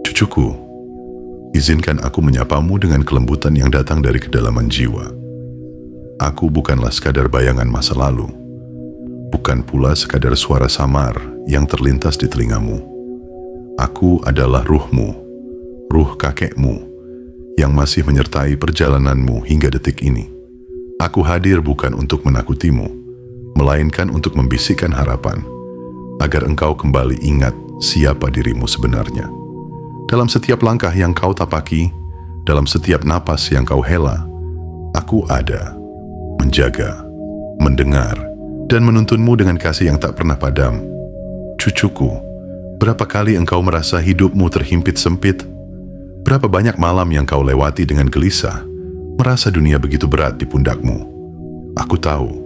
Cucuku, izinkan aku menyapamu dengan kelembutan yang datang dari kedalaman jiwa. Aku bukanlah sekadar bayangan masa lalu, bukan pula sekadar suara samar yang terlintas di telingamu. Aku adalah ruhmu, ruh kakekmu, yang masih menyertai perjalananmu hingga detik ini. Aku hadir bukan untuk menakutimu, melainkan untuk membisikkan harapan, agar engkau kembali ingat siapa dirimu sebenarnya. Dalam setiap langkah yang kau tapaki, dalam setiap napas yang kau hela, aku ada, menjaga, mendengar, dan menuntunmu dengan kasih yang tak pernah padam. Cucuku, berapa kali engkau merasa hidupmu terhimpit sempit? Berapa banyak malam yang kau lewati dengan gelisah, merasa dunia begitu berat di pundakmu? Aku tahu,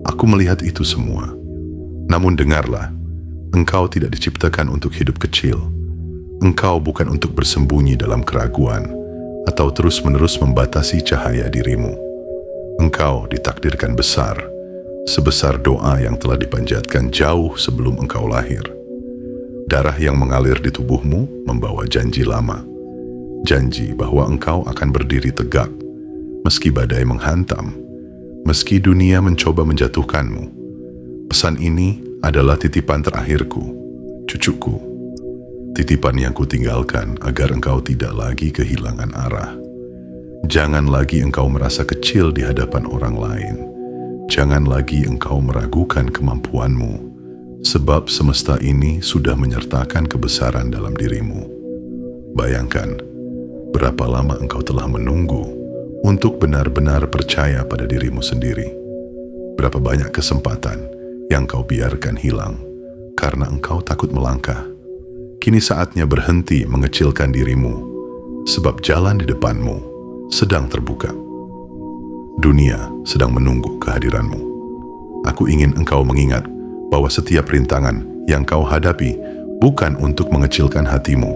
aku melihat itu semua. Namun dengarlah, engkau tidak diciptakan untuk hidup kecil. Engkau bukan untuk bersembunyi dalam keraguan atau terus-menerus membatasi cahaya dirimu. Engkau ditakdirkan besar, sebesar doa yang telah dipanjatkan jauh sebelum engkau lahir. Darah yang mengalir di tubuhmu membawa janji lama. Janji bahwa engkau akan berdiri tegak, meski badai menghantam, meski dunia mencoba menjatuhkanmu. Pesan ini adalah titipan terakhirku, cucuku. Titipan yang kutinggalkan agar engkau tidak lagi kehilangan arah. Jangan lagi engkau merasa kecil di hadapan orang lain. Jangan lagi engkau meragukan kemampuanmu, sebab semesta ini sudah menyertakan kebesaran dalam dirimu. Bayangkan, berapa lama engkau telah menunggu untuk benar-benar percaya pada dirimu sendiri. Berapa banyak kesempatan yang kau biarkan hilang karena engkau takut melangkah. Kini saatnya berhenti mengecilkan dirimu, sebab jalan di depanmu sedang terbuka. Dunia sedang menunggu kehadiranmu. Aku ingin engkau mengingat bahwa setiap rintangan yang kau hadapi bukan untuk mengecilkan hatimu,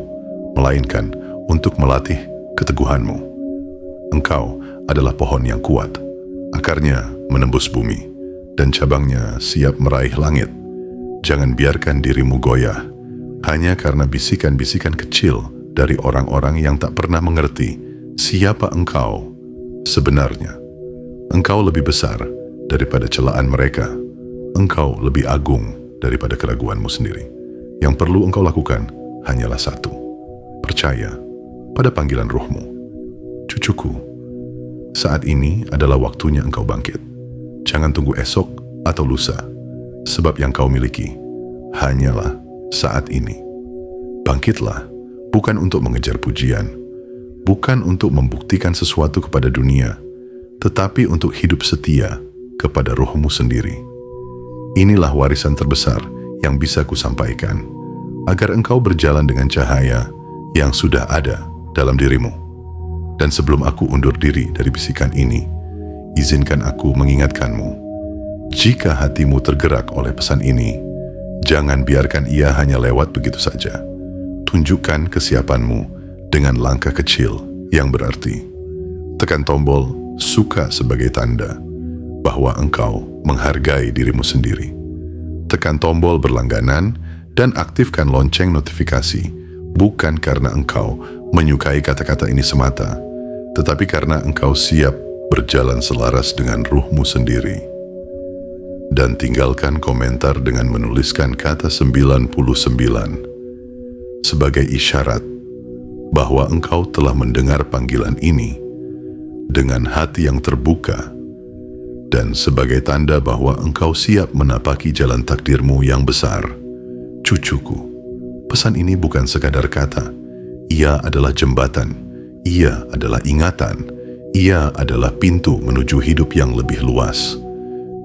melainkan untuk melatih keteguhanmu. Engkau adalah pohon yang kuat, akarnya menembus bumi, dan cabangnya siap meraih langit. Jangan biarkan dirimu goyah hanya karena bisikan-bisikan kecil dari orang-orang yang tak pernah mengerti siapa engkau sebenarnya. Engkau lebih besar daripada celaan mereka. Engkau lebih agung daripada keraguanmu sendiri. Yang perlu engkau lakukan hanyalah satu: percaya pada panggilan ruhmu. Cucuku, saat ini adalah waktunya engkau bangkit. Jangan tunggu esok atau lusa, sebab yang kau miliki hanyalah saat ini. Bangkitlah, bukan untuk mengejar pujian, bukan untuk membuktikan sesuatu kepada dunia, tetapi untuk hidup setia kepada rohmu sendiri. Inilah warisan terbesar yang bisa kusampaikan, agar engkau berjalan dengan cahaya yang sudah ada dalam dirimu. Dan sebelum aku undur diri dari bisikan ini, izinkan aku mengingatkanmu, jika hatimu tergerak oleh pesan ini, jangan biarkan ia hanya lewat begitu saja. Tunjukkan kesiapanmu dengan langkah kecil yang berarti. Tekan tombol suka sebagai tanda bahwa engkau menghargai dirimu sendiri. Tekan tombol berlangganan dan aktifkan lonceng notifikasi, bukan karena engkau menyukai kata-kata ini semata, tetapi karena engkau siap berjalan selaras dengan ruhmu sendiri. Dan tinggalkan komentar dengan menuliskan kata 99 sebagai isyarat bahwa engkau telah mendengar panggilan ini dengan hati yang terbuka dan sebagai tanda bahwa engkau siap menapaki jalan takdirmu yang besar. Cucuku, pesan ini bukan sekadar kata. Ia adalah jembatan, ia adalah ingatan, ia adalah pintu menuju hidup yang lebih luas.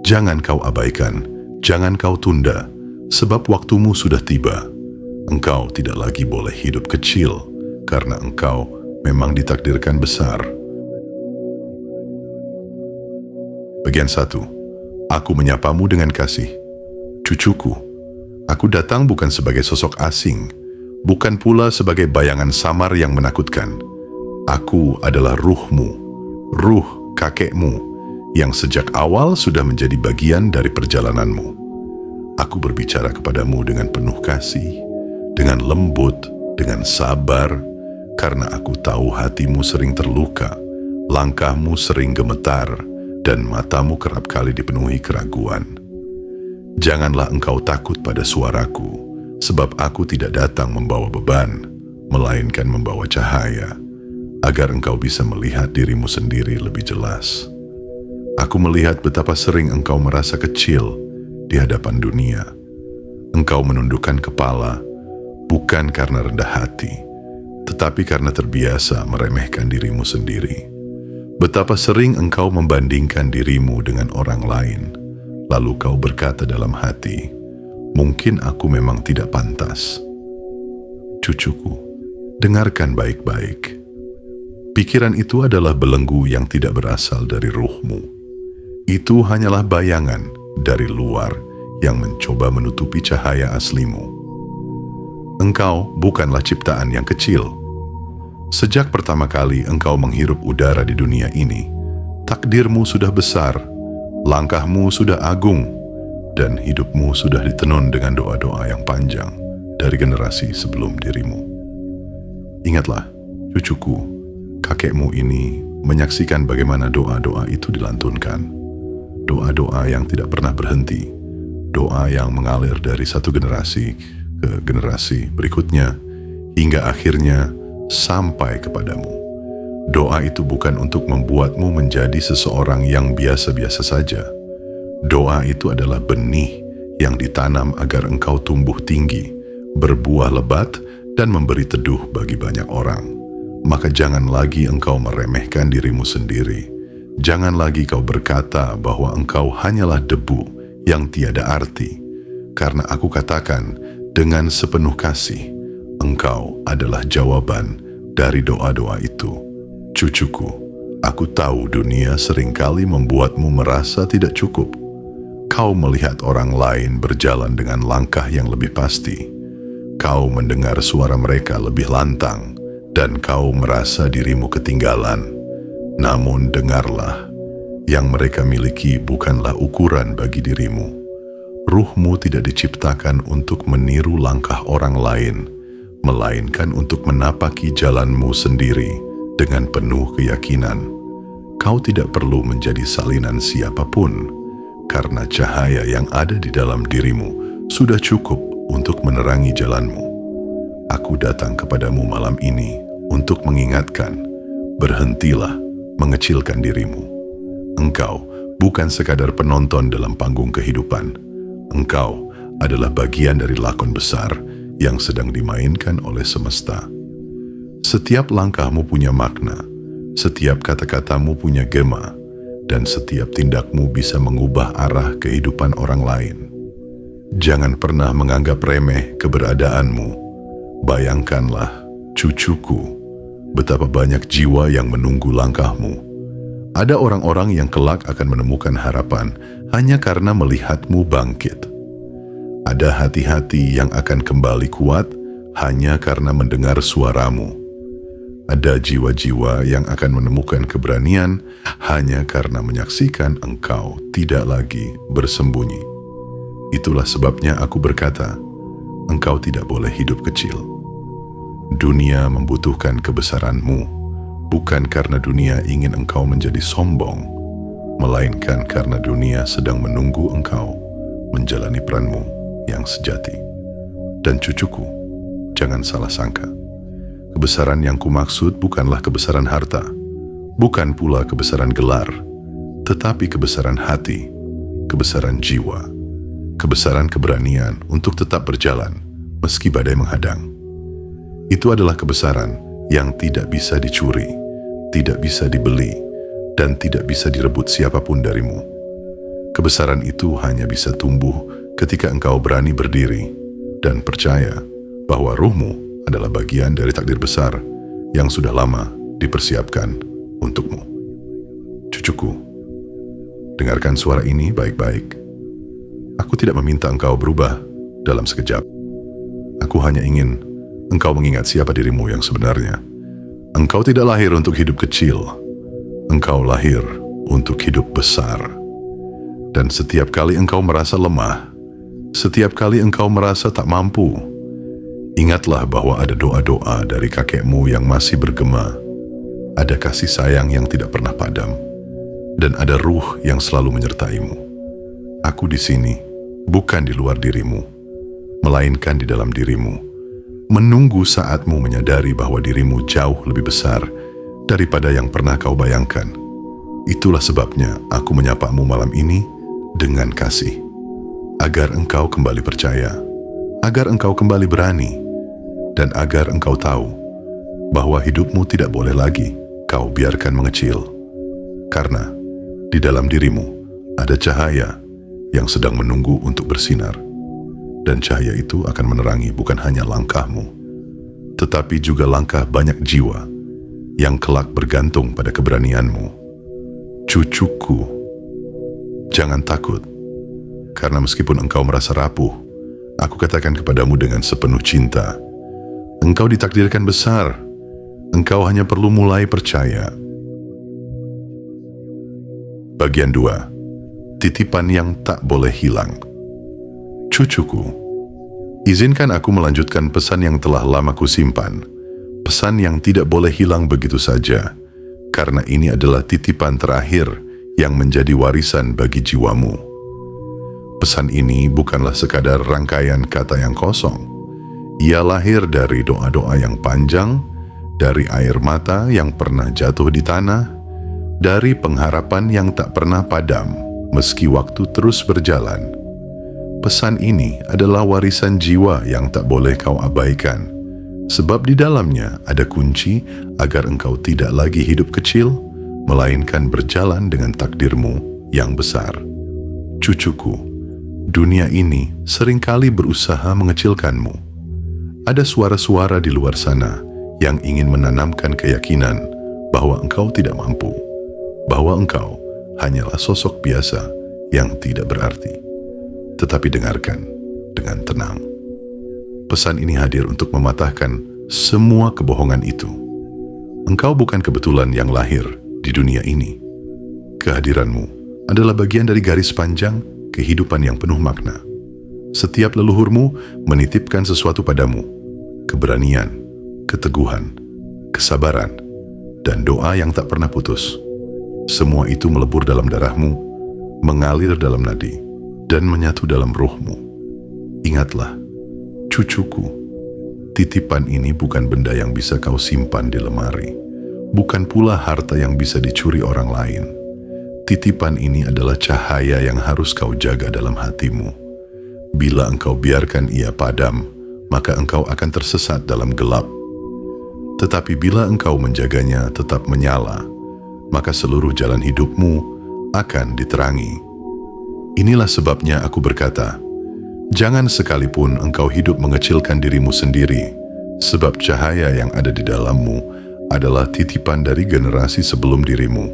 Jangan kau abaikan, jangan kau tunda, sebab waktumu sudah tiba. Engkau tidak lagi boleh hidup kecil, karena engkau memang ditakdirkan besar. Bagian 1. Aku menyapamu dengan kasih. Cucuku, aku datang bukan sebagai sosok asing, bukan pula sebagai bayangan samar yang menakutkan. Aku adalah ruhmu, ruh kakekmu, yang sejak awal sudah menjadi bagian dari perjalananmu. Aku berbicara kepadamu dengan penuh kasih, dengan lembut, dengan sabar, karena aku tahu hatimu sering terluka, langkahmu sering gemetar, dan matamu kerap kali dipenuhi keraguan. Janganlah engkau takut pada suaraku, sebab aku tidak datang membawa beban, melainkan membawa cahaya, agar engkau bisa melihat dirimu sendiri lebih jelas. Aku melihat betapa sering engkau merasa kecil di hadapan dunia. Engkau menundukkan kepala, bukan karena rendah hati, tetapi karena terbiasa meremehkan dirimu sendiri. Betapa sering engkau membandingkan dirimu dengan orang lain, lalu kau berkata dalam hati, mungkin aku memang tidak pantas. Cucuku, dengarkan baik-baik. Pikiran itu adalah belenggu yang tidak berasal dari ruhmu. Itu hanyalah bayangan dari luar yang mencoba menutupi cahaya aslimu. Engkau bukanlah ciptaan yang kecil. Sejak pertama kali engkau menghirup udara di dunia ini, takdirmu sudah besar, langkahmu sudah agung, dan hidupmu sudah ditenun dengan doa-doa yang panjang dari generasi sebelum dirimu. Ingatlah, cucuku, kakekmu ini menyaksikan bagaimana doa-doa itu dilantunkan. Doa-doa yang tidak pernah berhenti, doa yang mengalir dari satu generasi ke generasi berikutnya, hingga akhirnya sampai kepadamu. Doa itu bukan untuk membuatmu menjadi seseorang yang biasa-biasa saja. Doa itu adalah benih yang ditanam agar engkau tumbuh tinggi, berbuah lebat, dan memberi teduh bagi banyak orang. Maka jangan lagi engkau meremehkan dirimu sendiri. Jangan lagi kau berkata bahwa engkau hanyalah debu yang tiada arti. Karena aku katakan dengan sepenuh kasih, engkau adalah jawaban dari doa-doa itu. Cucuku, aku tahu dunia seringkali membuatmu merasa tidak cukup. Kau melihat orang lain berjalan dengan langkah yang lebih pasti. Kau mendengar suara mereka lebih lantang, dan kau merasa dirimu ketinggalan. Namun dengarlah, yang mereka miliki bukanlah ukuran bagi dirimu. Ruhmu tidak diciptakan untuk meniru langkah orang lain, melainkan untuk menapaki jalanmu sendiri dengan penuh keyakinan. Kau tidak perlu menjadi salinan siapapun, karena cahaya yang ada di dalam dirimu sudah cukup untuk menerangi jalanmu. Aku datang kepadamu malam ini untuk mengingatkan, berhentilah mengecilkan dirimu. Engkau bukan sekadar penonton dalam panggung kehidupan. Engkau adalah bagian dari lakon besar yang sedang dimainkan oleh semesta. Setiap langkahmu punya makna, setiap kata-katamu punya gema, dan setiap tindakmu bisa mengubah arah kehidupan orang lain. Jangan pernah menganggap remeh keberadaanmu. Bayangkanlah, cucuku, betapa banyak jiwa yang menunggu langkahmu. Ada orang-orang yang kelak akan menemukan harapan hanya karena melihatmu bangkit. Ada hati-hati yang akan kembali kuat hanya karena mendengar suaramu. Ada jiwa-jiwa yang akan menemukan keberanian hanya karena menyaksikan engkau tidak lagi bersembunyi. Itulah sebabnya aku berkata, engkau tidak boleh hidup kecil. Dunia membutuhkan kebesaranmu, bukan karena dunia ingin engkau menjadi sombong, melainkan karena dunia sedang menunggu engkau menjalani peranmu yang sejati. Dan cucuku, jangan salah sangka. Kebesaran yang kumaksud bukanlah kebesaran harta, bukan pula kebesaran gelar, tetapi kebesaran hati, kebesaran jiwa, kebesaran keberanian untuk tetap berjalan meski badai menghadang. Itu adalah kebesaran yang tidak bisa dicuri, tidak bisa dibeli, dan tidak bisa direbut siapapun darimu. Kebesaran itu hanya bisa tumbuh ketika engkau berani berdiri dan percaya bahwa ruhmu adalah bagian dari takdir besar yang sudah lama dipersiapkan untukmu. Cucuku, dengarkan suara ini baik-baik. Aku tidak meminta engkau berubah dalam sekejap. Aku hanya ingin engkau mengingat siapa dirimu yang sebenarnya. Engkau tidak lahir untuk hidup kecil. Engkau lahir untuk hidup besar. Dan setiap kali engkau merasa lemah, Setiap kali engkau merasa tak mampu, ingatlah bahwa ada doa-doa dari kakekmu yang masih bergema, ada kasih sayang yang tidak pernah padam, dan ada ruh yang selalu menyertaimu. Aku di sini, bukan di luar dirimu, melainkan di dalam dirimu, menunggu saatmu menyadari bahwa dirimu jauh lebih besar daripada yang pernah kau bayangkan. Itulah sebabnya aku menyapamu malam ini dengan kasih, agar engkau kembali percaya, agar engkau kembali berani, dan agar engkau tahu bahwa hidupmu tidak boleh lagi kau biarkan mengecil. Karena di dalam dirimu ada cahaya yang sedang menunggu untuk bersinar. Dan cahaya itu akan menerangi bukan hanya langkahmu, tetapi juga langkah banyak jiwa yang kelak bergantung pada keberanianmu. Cucuku, jangan takut, karena meskipun engkau merasa rapuh, aku katakan kepadamu dengan sepenuh cinta, engkau ditakdirkan besar, engkau hanya perlu mulai percaya. Bagian 2. Titipan yang tak boleh hilang. Cucuku, izinkan aku melanjutkan pesan yang telah lama kusimpan, pesan yang tidak boleh hilang begitu saja, karena ini adalah titipan terakhir yang menjadi warisan bagi jiwamu. Pesan ini bukanlah sekadar rangkaian kata yang kosong. Ia lahir dari doa-doa yang panjang, dari air mata yang pernah jatuh di tanah, dari pengharapan yang tak pernah padam meski waktu terus berjalan. Pesan ini adalah warisan jiwa yang tak boleh kau abaikan, sebab di dalamnya ada kunci agar engkau tidak lagi hidup kecil, melainkan berjalan dengan takdirmu yang besar. Cucuku, dunia ini seringkali berusaha mengecilkanmu. Ada suara-suara di luar sana yang ingin menanamkan keyakinan bahwa engkau tidak mampu, bahwa engkau hanyalah sosok biasa yang tidak berarti. Tetapi dengarkan dengan tenang. Pesan ini hadir untuk mematahkan semua kebohongan itu. Engkau bukan kebetulan yang lahir di dunia ini. Kehadiranmu adalah bagian dari garis panjang kehidupan yang penuh makna. Setiap leluhurmu menitipkan sesuatu padamu, keberanian, keteguhan, kesabaran, dan doa yang tak pernah putus. Semua itu melebur dalam darahmu, mengalir dalam nadi, dan menyatu dalam ruhmu. Ingatlah, cucuku, titipan ini bukan benda yang bisa kau simpan di lemari, bukan pula harta yang bisa dicuri orang lain. Titipan ini adalah cahaya yang harus kau jaga dalam hatimu. Bila engkau biarkan ia padam, maka engkau akan tersesat dalam gelap. Tetapi bila engkau menjaganya tetap menyala, maka seluruh jalan hidupmu akan diterangi. Inilah sebabnya aku berkata, jangan sekalipun engkau hidup mengecilkan dirimu sendiri, sebab cahaya yang ada di dalammu adalah titipan dari generasi sebelum dirimu.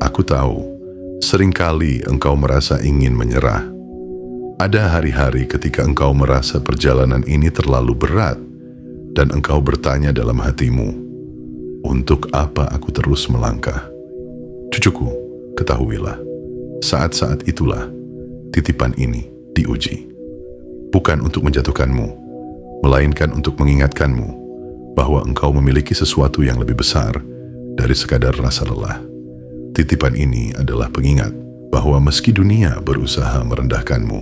Aku tahu, seringkali engkau merasa ingin menyerah. Ada hari-hari ketika engkau merasa perjalanan ini terlalu berat, dan engkau bertanya dalam hatimu, untuk apa aku terus melangkah? Cucuku, ketahuilah, saat-saat itulah titipan ini diuji. Bukan untuk menjatuhkanmu, melainkan untuk mengingatkanmu bahwa engkau memiliki sesuatu yang lebih besar dari sekadar rasa lelah. Titipan ini adalah pengingat bahwa meski dunia berusaha merendahkanmu,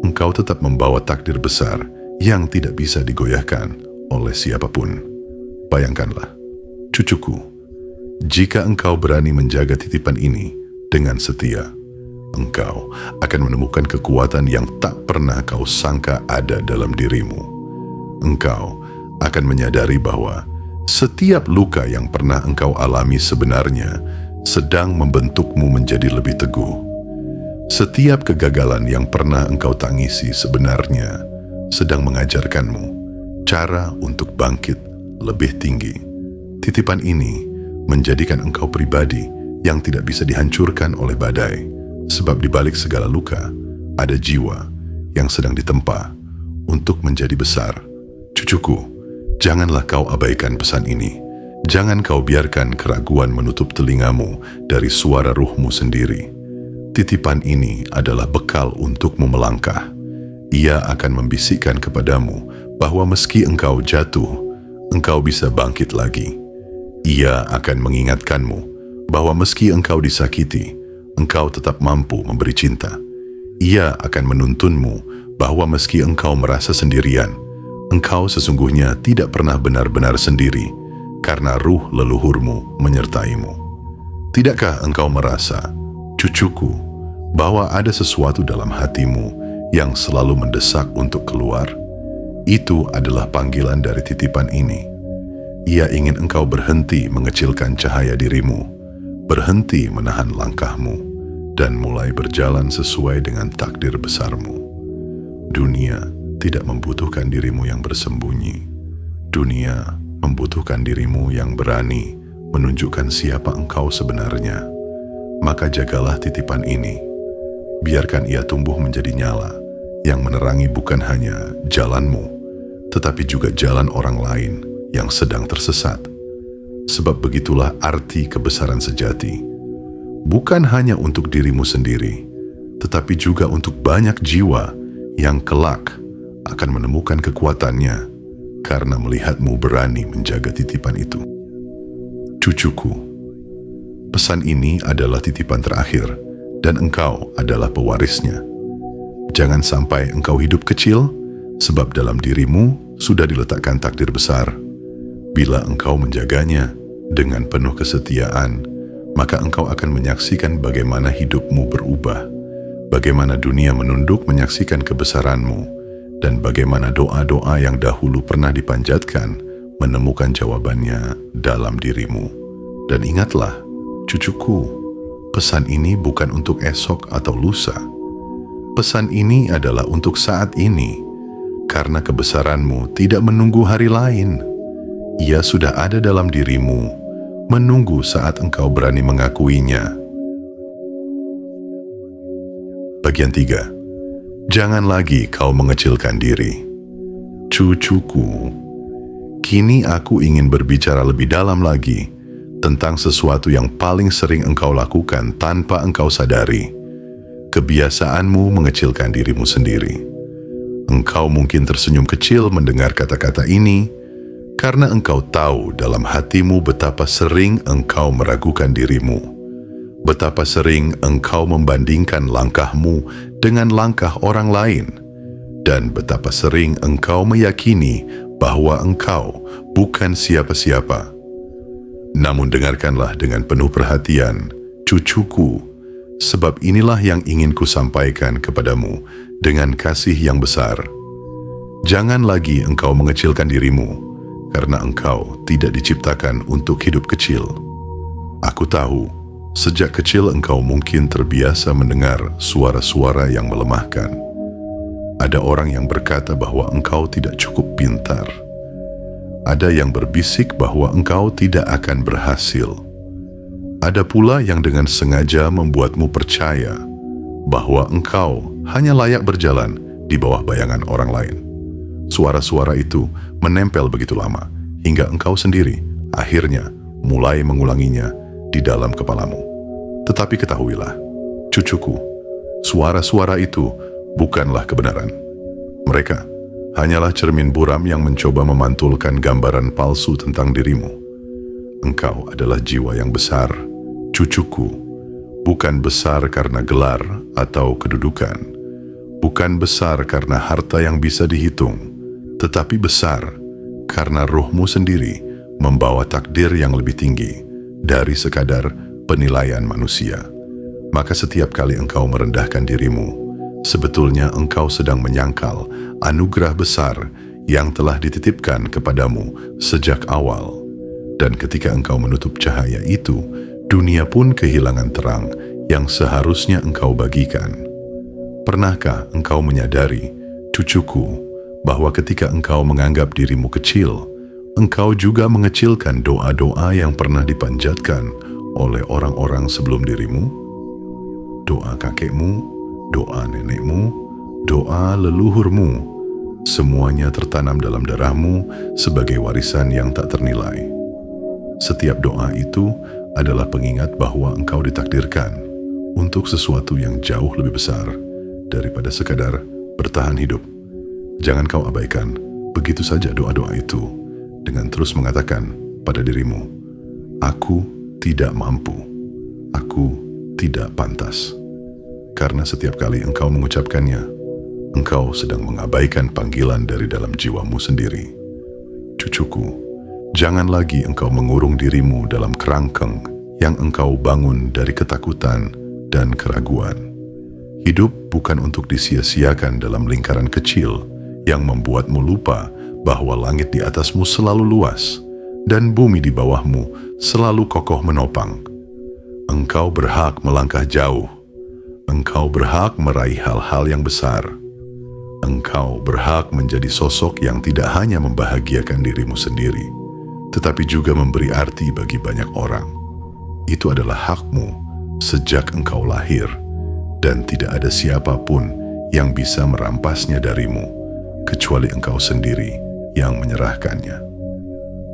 engkau tetap membawa takdir besar yang tidak bisa digoyahkan oleh siapapun. Bayangkanlah, cucuku, jika engkau berani menjaga titipan ini dengan setia, engkau akan menemukan kekuatan yang tak pernah kau sangka ada dalam dirimu. Engkau akan menyadari bahwa setiap luka yang pernah engkau alami sebenarnya sedang membentukmu menjadi lebih teguh. Setiap kegagalan yang pernah engkau tangisi sebenarnya sedang mengajarkanmu cara untuk bangkit lebih tinggi. Titipan ini menjadikan engkau pribadi yang tidak bisa dihancurkan oleh badai, sebab di balik segala luka ada jiwa yang sedang ditempa untuk menjadi besar. Cucuku, janganlah kau abaikan pesan ini. Jangan kau biarkan keraguan menutup telingamu dari suara ruhmu sendiri. Titipan ini adalah bekal untukmu melangkah. Ia akan membisikkan kepadamu bahwa meski engkau jatuh, engkau bisa bangkit lagi. Ia akan mengingatkanmu bahwa meski engkau disakiti, engkau tetap mampu memberi cinta. Ia akan menuntunmu bahwa meski engkau merasa sendirian, engkau sesungguhnya tidak pernah benar-benar sendiri, karena ruh leluhurmu menyertaimu. Tidakkah engkau merasa, cucuku, bahwa ada sesuatu dalam hatimu yang selalu mendesak untuk keluar? Itu adalah panggilan dari titipan ini. Ia ingin engkau berhenti mengecilkan cahaya dirimu, berhenti menahan langkahmu, dan mulai berjalan sesuai dengan takdir besarmu. Dunia tidak membutuhkan dirimu yang bersembunyi. Dunia membutuhkan dirimu yang berani menunjukkan siapa engkau sebenarnya. Maka jagalah titipan ini. Biarkan ia tumbuh menjadi nyala yang menerangi bukan hanya jalanmu, tetapi juga jalan orang lain yang sedang tersesat. Sebab begitulah arti kebesaran sejati. Bukan hanya untuk dirimu sendiri, tetapi juga untuk banyak jiwa yang kelak akan menemukan kekuatannya karena melihatmu berani menjaga titipan itu. Cucuku, pesan ini adalah titipan terakhir dan engkau adalah pewarisnya. Jangan sampai engkau hidup kecil, sebab dalam dirimu sudah diletakkan takdir besar. Bila engkau menjaganya dengan penuh kesetiaan, maka engkau akan menyaksikan bagaimana hidupmu berubah, bagaimana dunia menunduk menyaksikan kebesaranmu, dan bagaimana doa-doa yang dahulu pernah dipanjatkan menemukan jawabannya dalam dirimu. Dan ingatlah, cucuku, pesan ini bukan untuk esok atau lusa. Pesan ini adalah untuk saat ini, karena kebesaranmu tidak menunggu hari lain. Ia sudah ada dalam dirimu, menunggu saat engkau berani mengakuinya. Bagian 3. Jangan lagi kau mengecilkan diri. Cucuku, kini aku ingin berbicara lebih dalam lagi tentang sesuatu yang paling sering engkau lakukan tanpa engkau sadari. Kebiasaanmu mengecilkan dirimu sendiri. Engkau mungkin tersenyum kecil mendengar kata-kata ini, karena engkau tahu dalam hatimu betapa sering engkau meragukan dirimu, betapa sering engkau membandingkan langkahmu dengan langkah orang lain, dan betapa sering engkau meyakini bahwa engkau bukan siapa-siapa. Namun dengarkanlah dengan penuh perhatian, cucuku, sebab inilah yang ingin kusampaikan kepadamu dengan kasih yang besar. Jangan lagi engkau mengecilkan dirimu, karena engkau tidak diciptakan untuk hidup kecil. Aku tahu, sejak kecil engkau mungkin terbiasa mendengar suara-suara yang melemahkan. Ada orang yang berkata bahwa engkau tidak cukup pintar. Ada yang berbisik bahwa engkau tidak akan berhasil. Ada pula yang dengan sengaja membuatmu percaya bahwa engkau hanya layak berjalan di bawah bayangan orang lain. Suara-suara itu menempel begitu lama, hingga engkau sendiri akhirnya mulai mengulanginya di dalam kepalamu. Tetapi ketahuilah, cucuku, suara-suara itu bukanlah kebenaran. Mereka hanyalah cermin buram yang mencoba memantulkan gambaran palsu tentang dirimu. Engkau adalah jiwa yang besar, cucuku, bukan besar karena gelar atau kedudukan, bukan besar karena harta yang bisa dihitung, tetapi besar karena rohmu sendiri membawa takdir yang lebih tinggi dari sekadar penilaian manusia. Maka setiap kali engkau merendahkan dirimu, sebetulnya engkau sedang menyangkal anugerah besar yang telah dititipkan kepadamu sejak awal. Dan ketika engkau menutup cahaya itu, dunia pun kehilangan terang yang seharusnya engkau bagikan. Pernahkah engkau menyadari, cucuku, bahwa ketika engkau menganggap dirimu kecil, engkau juga mengecilkan doa-doa yang pernah dipanjatkan oleh orang-orang sebelum dirimu? Doa kakekmu, doa nenekmu, doa leluhurmu, semuanya tertanam dalam darahmu sebagai warisan yang tak ternilai. Setiap doa itu adalah pengingat bahwa engkau ditakdirkan untuk sesuatu yang jauh lebih besar daripada sekadar bertahan hidup. Jangan kau abaikan begitu saja doa-doa itu dengan terus mengatakan pada dirimu, aku tidak mampu, aku tidak pantas. Karena setiap kali engkau mengucapkannya, engkau sedang mengabaikan panggilan dari dalam jiwamu sendiri. Cucuku, jangan lagi engkau mengurung dirimu dalam kerangkeng yang engkau bangun dari ketakutan dan keraguan. Hidup bukan untuk disia-siakan dalam lingkaran kecil yang membuatmu lupa bahwa langit di atasmu selalu luas dan bumi di bawahmu selalu kokoh menopang. Engkau berhak melangkah jauh. Engkau berhak meraih hal-hal yang besar. Engkau berhak menjadi sosok yang tidak hanya membahagiakan dirimu sendiri, tetapi juga memberi arti bagi banyak orang. Itu adalah hakmu sejak engkau lahir, dan tidak ada siapapun yang bisa merampasnya darimu, kecuali engkau sendiri yang menyerahkannya.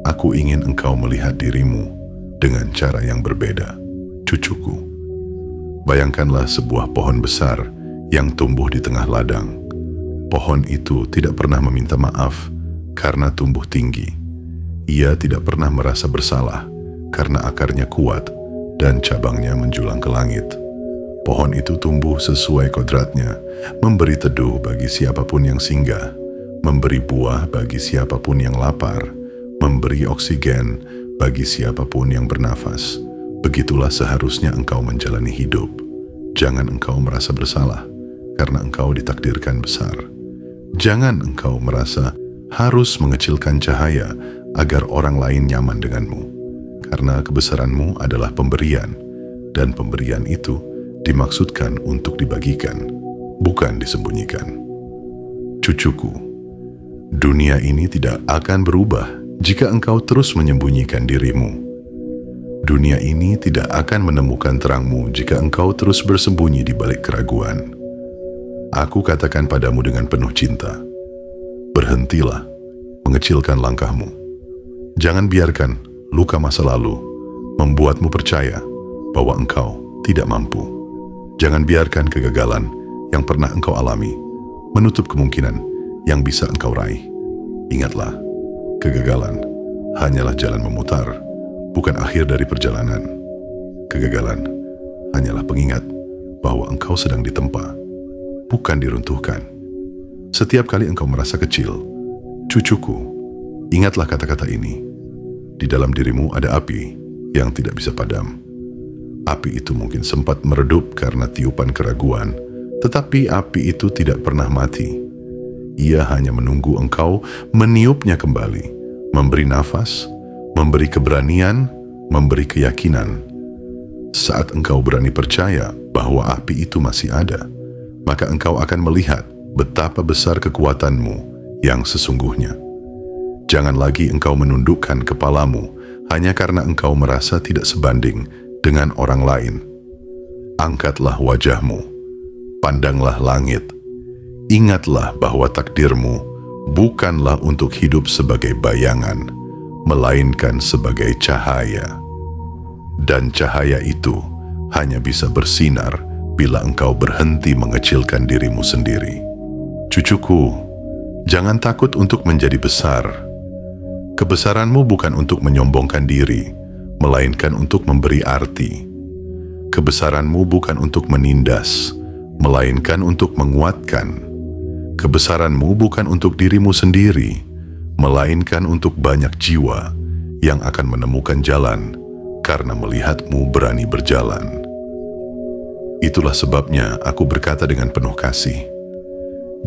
Aku ingin engkau melihat dirimu dengan cara yang berbeda, cucuku. Bayangkanlah sebuah pohon besar yang tumbuh di tengah ladang. Pohon itu tidak pernah meminta maaf karena tumbuh tinggi. Ia tidak pernah merasa bersalah karena akarnya kuat dan cabangnya menjulang ke langit. Pohon itu tumbuh sesuai kodratnya, memberi teduh bagi siapapun yang singgah, memberi buah bagi siapapun yang lapar, memberi oksigen bagi siapapun yang bernafas. Begitulah seharusnya engkau menjalani hidup. Jangan engkau merasa bersalah karena engkau ditakdirkan besar. Jangan engkau merasa harus mengecilkan cahaya agar orang lain nyaman denganmu. Karena kebesaranmu adalah pemberian, dan pemberian itu dimaksudkan untuk dibagikan, bukan disembunyikan. Cucuku, dunia ini tidak akan berubah jika engkau terus menyembunyikan dirimu. Dunia ini tidak akan menemukan terangmu jika engkau terus bersembunyi di balik keraguan. Aku katakan padamu dengan penuh cinta, berhentilah mengecilkan langkahmu. Jangan biarkan luka masa lalu membuatmu percaya bahwa engkau tidak mampu. Jangan biarkan kegagalan yang pernah engkau alami menutup kemungkinan yang bisa engkau raih. Ingatlah, kegagalan hanyalah jalan memutar, bukan akhir dari perjalanan. Kegagalan hanyalah pengingat bahwa engkau sedang ditempa, bukan diruntuhkan. Setiap kali engkau merasa kecil, cucuku, ingatlah kata-kata ini. Di dalam dirimu ada api yang tidak bisa padam. Api itu mungkin sempat meredup karena tiupan keraguan, tetapi api itu tidak pernah mati. Ia hanya menunggu engkau meniupnya kembali, memberi nafas, memberi keberanian, memberi keyakinan. Saat engkau berani percaya bahwa api itu masih ada, maka engkau akan melihat betapa besar kekuatanmu yang sesungguhnya. Jangan lagi engkau menundukkan kepalamu hanya karena engkau merasa tidak sebanding dengan orang lain. Angkatlah wajahmu, pandanglah langit. Ingatlah bahwa takdirmu bukanlah untuk hidup sebagai bayangan, melainkan sebagai cahaya. Dan cahaya itu hanya bisa bersinar bila engkau berhenti mengecilkan dirimu sendiri. Cucuku, jangan takut untuk menjadi besar. Kebesaranmu bukan untuk menyombongkan diri, melainkan untuk memberi arti. Kebesaranmu bukan untuk menindas, melainkan untuk menguatkan. Kebesaranmu bukan untuk dirimu sendiri, melainkan untuk banyak jiwa yang akan menemukan jalan karena melihatmu berani berjalan. Itulah sebabnya aku berkata dengan penuh kasih,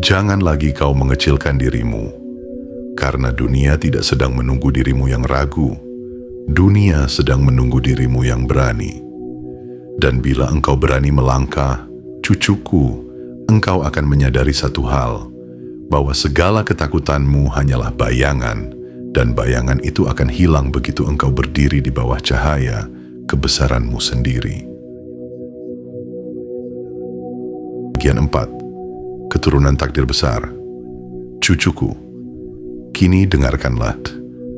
jangan lagi kau mengecilkan dirimu, karena dunia tidak sedang menunggu dirimu yang ragu. Dunia sedang menunggu dirimu yang berani. Dan bila engkau berani melangkah, cucuku, engkau akan menyadari satu hal, bahwa segala ketakutanmu hanyalah bayangan, dan bayangan itu akan hilang begitu engkau berdiri di bawah cahaya kebesaranmu sendiri. Bagian 4. Keturunan takdir besar. Cucuku, kini dengarkanlah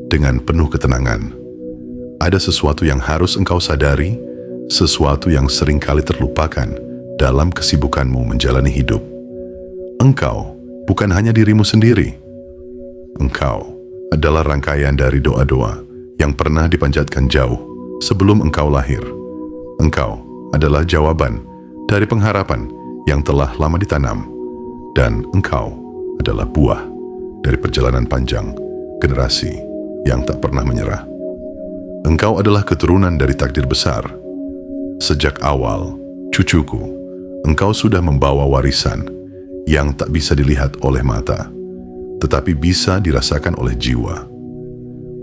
dengan penuh ketenangan. Ada sesuatu yang harus engkau sadari, sesuatu yang seringkali terlupakan dalam kesibukanmu menjalani hidup. Engkau bukan hanya dirimu sendiri. Engkau adalah rangkaian dari doa-doa yang pernah dipanjatkan jauh sebelum engkau lahir. Engkau adalah jawaban dari pengharapan yang telah lama ditanam. Dan engkau adalah buah dari perjalanan panjang generasi yang tak pernah menyerah. Engkau adalah keturunan dari takdir besar. Sejak awal, cucuku, engkau sudah membawa warisan yang tak bisa dilihat oleh mata, tetapi bisa dirasakan oleh jiwa.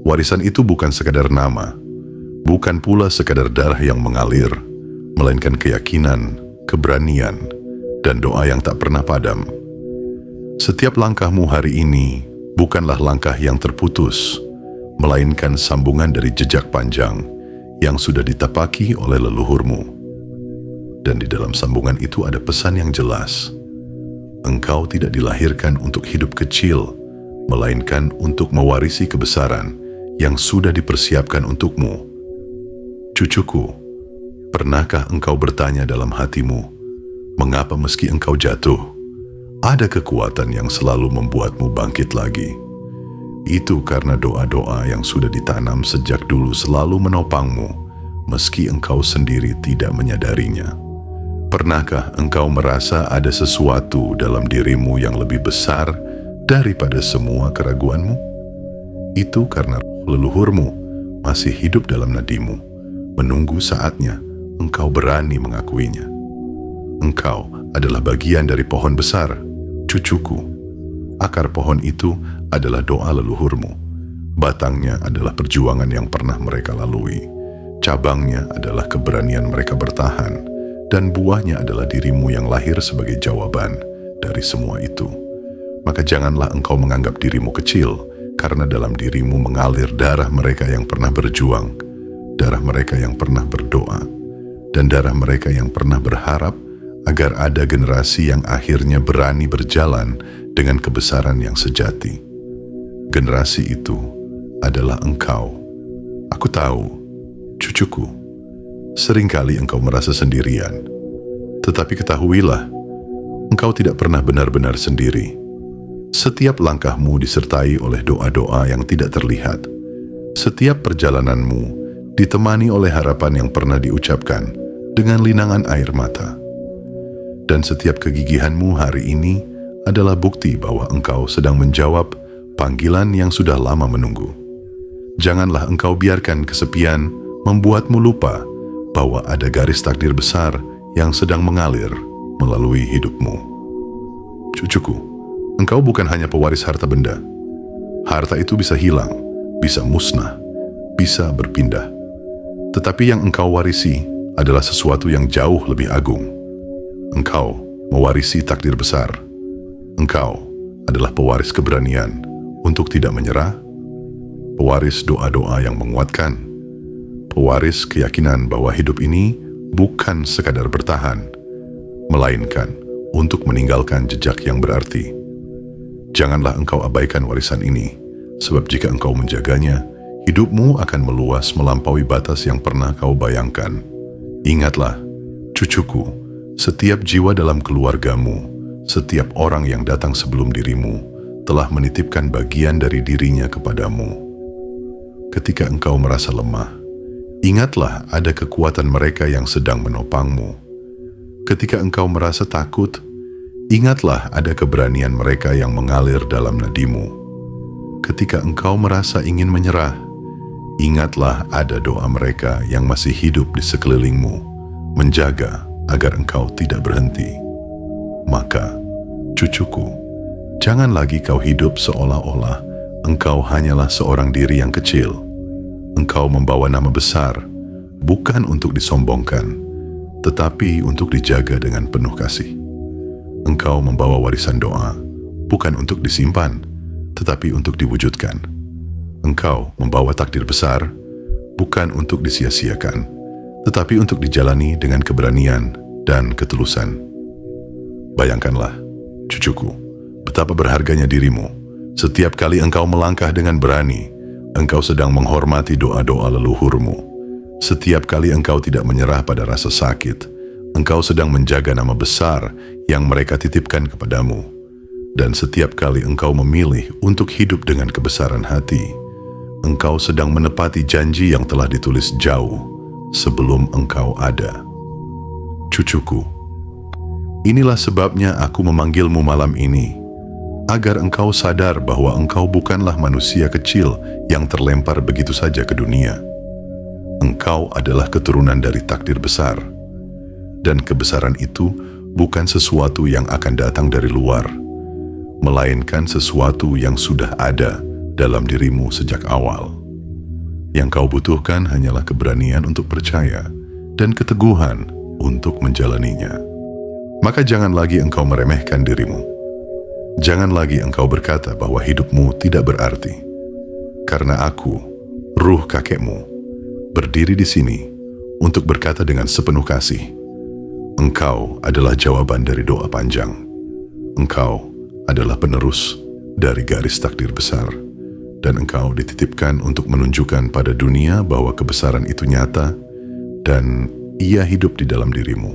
Warisan itu bukan sekadar nama, bukan pula sekadar darah yang mengalir, melainkan keyakinan, keberanian, dan doa yang tak pernah padam. Setiap langkahmu hari ini bukanlah langkah yang terputus, melainkan sambungan dari jejak panjang yang sudah ditapaki oleh leluhurmu. Dan di dalam sambungan itu ada pesan yang jelas. Engkau tidak dilahirkan untuk hidup kecil, melainkan untuk mewarisi kebesaran yang sudah dipersiapkan untukmu. Cucuku, pernahkah engkau bertanya dalam hatimu, mengapa meski engkau jatuh, ada kekuatan yang selalu membuatmu bangkit lagi? Itu karena doa-doa yang sudah ditanam sejak dulu selalu menopangmu, meski engkau sendiri tidak menyadarinya. Pernahkah engkau merasa ada sesuatu dalam dirimu yang lebih besar daripada semua keraguanmu? Itu karena leluhurmu masih hidup dalam nadimu, menunggu saatnya engkau berani mengakuinya. Engkau adalah bagian dari pohon besar, cucuku. Akar pohon itu adalah doa leluhurmu. Batangnya adalah perjuangan yang pernah mereka lalui. Cabangnya adalah keberanian mereka bertahan. Dan buahnya adalah dirimu yang lahir sebagai jawaban dari semua itu. Maka janganlah engkau menganggap dirimu kecil, karena dalam dirimu mengalir darah mereka yang pernah berjuang, darah mereka yang pernah berdoa, dan darah mereka yang pernah berharap agar ada generasi yang akhirnya berani berjalan dengan kebesaran yang sejati. Generasi itu adalah engkau. Aku tahu, cucuku, seringkali engkau merasa sendirian. Tetapi ketahuilah, engkau tidak pernah benar-benar sendiri. Setiap langkahmu disertai oleh doa-doa yang tidak terlihat. Setiap perjalananmu ditemani oleh harapan yang pernah diucapkan dengan linangan air mata. Dan setiap kegigihanmu hari ini adalah bukti bahwa engkau sedang menjawab panggilan yang sudah lama menunggu. Janganlah engkau biarkan kesepian membuatmu lupa bahwa ada garis takdir besar yang sedang mengalir melalui hidupmu. Cucuku, engkau bukan hanya pewaris harta benda. Harta itu bisa hilang, bisa musnah, bisa berpindah. Tetapi yang engkau warisi adalah sesuatu yang jauh lebih agung. Engkau mewarisi takdir besar. Engkau adalah pewaris keberanian untuk tidak menyerah, pewaris doa-doa yang menguatkan, pewaris keyakinan bahwa hidup ini bukan sekadar bertahan, melainkan untuk meninggalkan jejak yang berarti. Janganlah engkau abaikan warisan ini, sebab jika engkau menjaganya, hidupmu akan meluas melampaui batas yang pernah kau bayangkan. Ingatlah, cucuku, setiap jiwa dalam keluargamu, setiap orang yang datang sebelum dirimu, telah menitipkan bagian dari dirinya kepadamu. Ketika engkau merasa lemah, ingatlah ada kekuatan mereka yang sedang menopangmu. Ketika engkau merasa takut, ingatlah ada keberanian mereka yang mengalir dalam nadimu. Ketika engkau merasa ingin menyerah, ingatlah ada doa mereka yang masih hidup di sekelilingmu, menjaga agar engkau tidak berhenti. Maka, cucuku, jangan lagi kau hidup seolah-olah engkau hanyalah seorang diri yang kecil. Engkau membawa nama besar, bukan untuk disombongkan, tetapi untuk dijaga dengan penuh kasih. Engkau membawa warisan doa, bukan untuk disimpan, tetapi untuk diwujudkan. Engkau membawa takdir besar, bukan untuk disia-siakan, tetapi untuk dijalani dengan keberanian dan ketulusan. Bayangkanlah, cucuku, betapa berharganya dirimu. Setiap kali engkau melangkah dengan berani, engkau sedang menghormati doa-doa leluhurmu. Setiap kali engkau tidak menyerah pada rasa sakit, engkau sedang menjaga nama besar yang mereka titipkan kepadamu. Dan setiap kali engkau memilih untuk hidup dengan kebesaran hati, engkau sedang menepati janji yang telah ditulis jauh sebelum engkau ada. Cucuku, inilah sebabnya aku memanggilmu malam ini, agar engkau sadar bahwa engkau bukanlah manusia kecil yang terlempar begitu saja ke dunia. Engkau adalah keturunan dari takdir besar, dan kebesaran itu bukan sesuatu yang akan datang dari luar, melainkan sesuatu yang sudah ada dalam dirimu sejak awal. Yang kau butuhkan hanyalah keberanian untuk percaya dan keteguhan untuk menjalaninya. Maka jangan lagi engkau meremehkan dirimu. Jangan lagi engkau berkata bahwa hidupmu tidak berarti. Karena aku, ruh kakekmu, berdiri di sini untuk berkata dengan sepenuh kasih, engkau adalah jawaban dari doa panjang. Engkau adalah penerus dari garis takdir besar, dan engkau dititipkan untuk menunjukkan pada dunia bahwa kebesaran itu nyata dan ia hidup di dalam dirimu.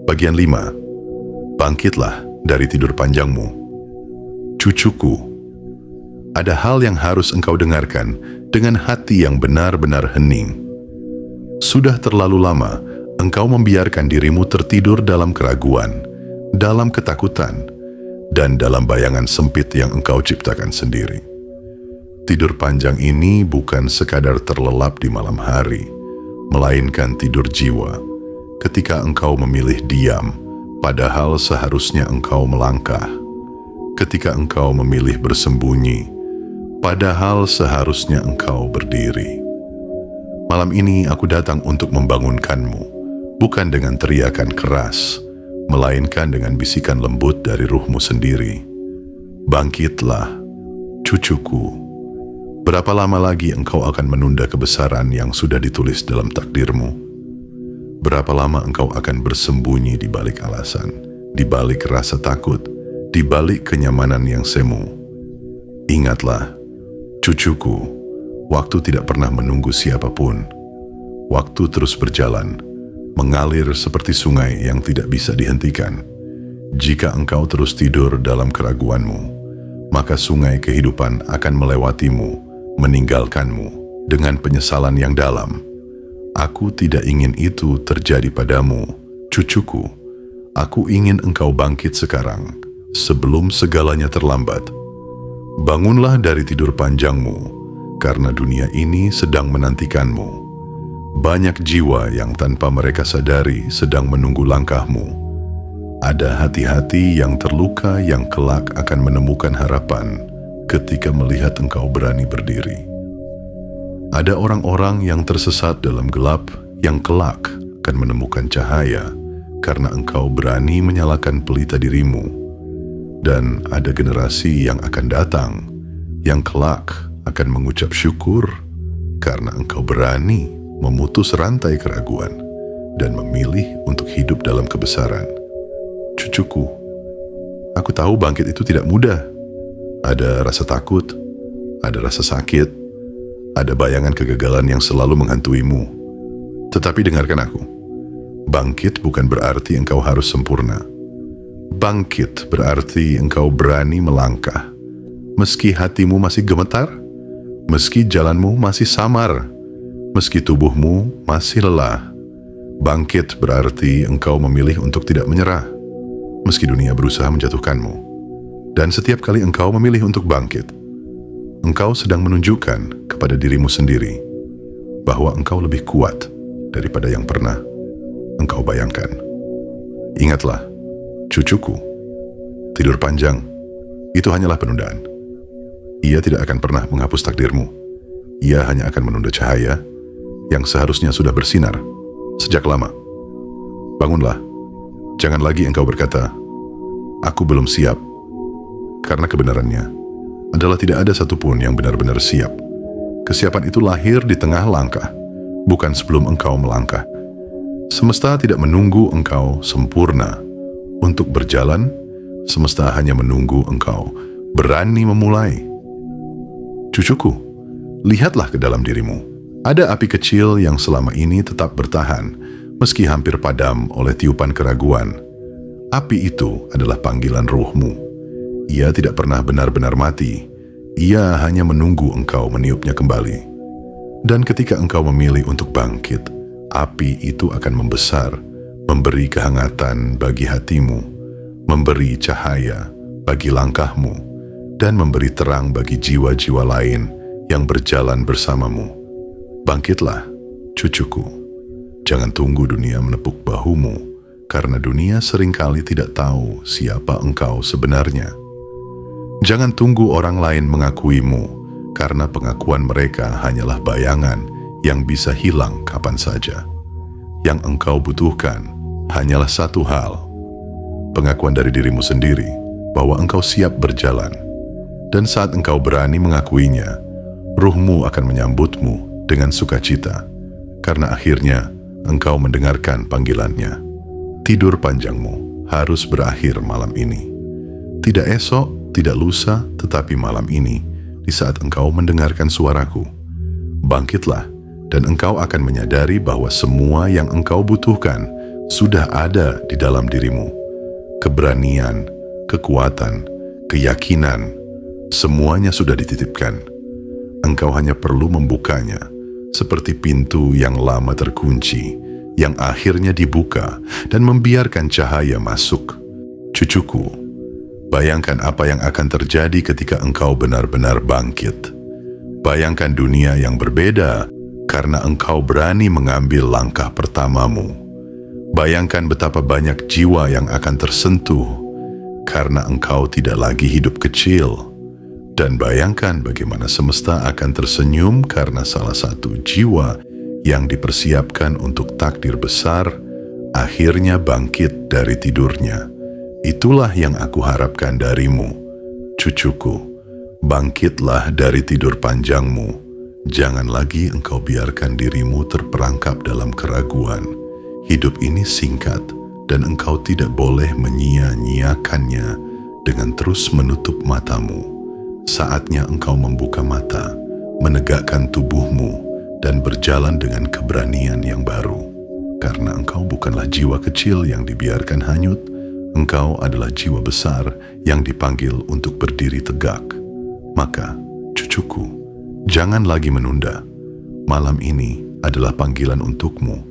Bagian 5. Bangkitlah dari tidur panjangmu. Cucuku, ada hal yang harus engkau dengarkan dengan hati yang benar-benar hening. Sudah terlalu lama engkau membiarkan dirimu tertidur dalam keraguan, dalam ketakutan, dan dalam bayangan sempit yang engkau ciptakan sendiri. Tidur panjang ini bukan sekadar terlelap di malam hari, melainkan tidur jiwa ketika engkau memilih diam, padahal seharusnya engkau melangkah. Ketika engkau memilih bersembunyi, padahal seharusnya engkau berdiri. Malam ini aku datang untuk membangunkanmu, bukan dengan teriakan keras, melainkan dengan bisikan lembut dari ruhmu sendiri. Bangkitlah, cucuku. Berapa lama lagi engkau akan menunda kebesaran yang sudah ditulis dalam takdirmu? Berapa lama engkau akan bersembunyi di balik alasan, di balik rasa takut, di balik kenyamanan yang semu? Ingatlah, cucuku, waktu tidak pernah menunggu siapapun. Waktu terus berjalan, mengalir seperti sungai yang tidak bisa dihentikan. Jika engkau terus tidur dalam keraguanmu, maka sungai kehidupan akan melewatimu, meninggalkanmu dengan penyesalan yang dalam. Aku tidak ingin itu terjadi padamu, cucuku. Aku ingin engkau bangkit sekarang, sebelum segalanya terlambat. Bangunlah dari tidur panjangmu, karena dunia ini sedang menantikanmu. Banyak jiwa yang tanpa mereka sadari sedang menunggu langkahmu. Ada hati-hati yang terluka yang kelak akan menemukan harapan ketika melihat engkau berani berdiri. Ada orang-orang yang tersesat dalam gelap yang kelak akan menemukan cahaya karena engkau berani menyalakan pelita dirimu. Dan ada generasi yang akan datang yang kelak akan mengucap syukur karena engkau berani memutus rantai keraguan dan memilih untuk hidup dalam kebesaran. Cucuku, aku tahu bangkit itu tidak mudah. Ada rasa takut, ada rasa sakit, ada bayangan kegagalan yang selalu menghantuimu. Tetapi dengarkan aku, bangkit bukan berarti engkau harus sempurna. Bangkit berarti engkau berani melangkah, meski hatimu masih gemetar, meski jalanmu masih samar, meski tubuhmu masih lelah. Bangkit berarti engkau memilih untuk tidak menyerah, meski dunia berusaha menjatuhkanmu. Dan setiap kali engkau memilih untuk bangkit, engkau sedang menunjukkan kepada dirimu sendiri bahwa engkau lebih kuat daripada yang pernah engkau bayangkan. Ingatlah, cucuku, tidur panjang itu hanyalah penundaan. Ia tidak akan pernah menghapus takdirmu. Ia hanya akan menunda cahaya yang seharusnya sudah bersinar sejak lama. Bangunlah, jangan lagi engkau berkata, aku belum siap, karena kebenarannya adalah tidak ada satupun yang benar-benar siap. Kesiapan itu lahir di tengah langkah, bukan sebelum engkau melangkah. Semesta tidak menunggu engkau sempurna untuk berjalan, semesta hanya menunggu engkau berani memulai. Cucuku, lihatlah ke dalam dirimu. Ada api kecil yang selama ini tetap bertahan, meski hampir padam oleh tiupan keraguan. Api itu adalah panggilan ruhmu. Ia tidak pernah benar-benar mati. Ia hanya menunggu engkau meniupnya kembali. Dan ketika engkau memilih untuk bangkit, api itu akan membesar, memberi kehangatan bagi hatimu, memberi cahaya bagi langkahmu, dan memberi terang bagi jiwa-jiwa lain yang berjalan bersamamu. Bangkitlah, cucuku. Jangan tunggu dunia menepuk bahumu, karena dunia seringkali tidak tahu siapa engkau sebenarnya. Jangan tunggu orang lain mengakuimu, karena pengakuan mereka hanyalah bayangan yang bisa hilang kapan saja. Yang engkau butuhkan hanyalah satu hal, pengakuan dari dirimu sendiri bahwa engkau siap berjalan. Dan saat engkau berani mengakuinya, ruhmu akan menyambutmu dengan sukacita, karena akhirnya engkau mendengarkan panggilannya. Tidur panjangmu harus berakhir malam ini. Tidak esok, tidak lusa, tetapi malam ini, di saat engkau mendengarkan suaraku. Bangkitlah, dan engkau akan menyadari bahwa semua yang engkau butuhkan sudah ada di dalam dirimu. Keberanian, kekuatan, keyakinan, semuanya sudah dititipkan. Engkau hanya perlu membukanya, seperti pintu yang lama terkunci, yang akhirnya dibuka dan membiarkan cahaya masuk. Cucuku, bayangkan apa yang akan terjadi ketika engkau benar-benar bangkit. Bayangkan dunia yang berbeda karena engkau berani mengambil langkah pertamamu. Bayangkan betapa banyak jiwa yang akan tersentuh karena engkau tidak lagi hidup kecil. Dan bayangkan bagaimana semesta akan tersenyum karena salah satu jiwa yang dipersiapkan untuk takdir besar akhirnya bangkit dari tidurnya. Itulah yang aku harapkan darimu, cucuku. Bangkitlah dari tidur panjangmu. Jangan lagi engkau biarkan dirimu terperangkap dalam keraguan. Hidup ini singkat dan engkau tidak boleh menyia-nyiakannya dengan terus menutup matamu. Saatnya engkau membuka mata, menegakkan tubuhmu, dan berjalan dengan keberanian yang baru. Karena engkau bukanlah jiwa kecil yang dibiarkan hanyut, engkau adalah jiwa besar yang dipanggil untuk berdiri tegak. Maka, cucuku, jangan lagi menunda. Malam ini adalah panggilan untukmu.